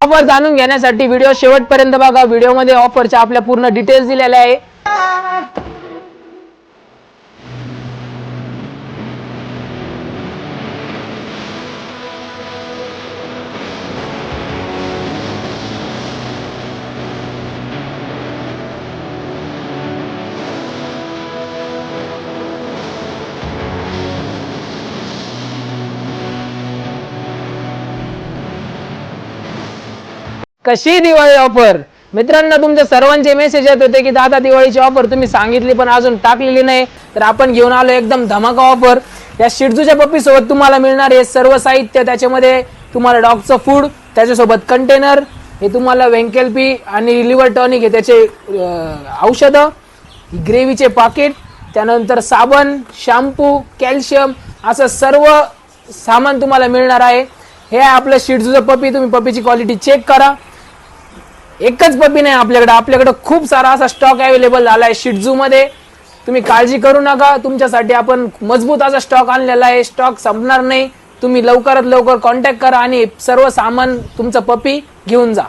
Offer जाणून घेण्यासाठी video शेवटपर्यंत बघा। व्हिडिओमध्ये ऑफरच्या आपल्या पूर्ण डिटेल्स दिलेल्या आहे। कशी दिवाळी ऑफर मित्रांनो, तुमच्या सर्वांचे मेसेज येत होते की दादा दिवाळीची ऑफर तुम्ही सांगितली पण अजून टाकलेली नाही, तर आपण घेऊन आलो एकदम धमाका ऑफर। या शिडजूच्या पप्पी सोबत तुम्हाला मिळणार आहे सर्व साहित्य। त्याच्यामध्ये तुम्हाला डॉगचं फूड, त्याच्यासोबत कंटेनर, हे तुम्हाला वेंकेलपी आणि लिव्हर टॉनिक हे त्याचे औषधं, ग्रेव्हीचे पाकिट, त्यानंतर साबण, शॅम्पू, कॅल्शियम, असं सर्व सामान तुम्हाला मिळणार आहे। हे आपलं शिडजूचं पप्पी। तुम्ही पप्पीची क्वालिटी चेक करा। एकच पप्पी नाही आपल्याकडे खूप सारा असा स्टॉक अवेलेबल झाला आहे शिडजू मध्ये। तुम्ही काळजी करू नका, तुमच्यासाठी आपण मजबूत असा स्टॉक आणलेला आहे। स्टॉक संपणार नाही, तुम्ही लवकरात लवकर कॉन्टॅक्ट करा आणि सर्व सामान तुमचं पप्पी घेऊन जा।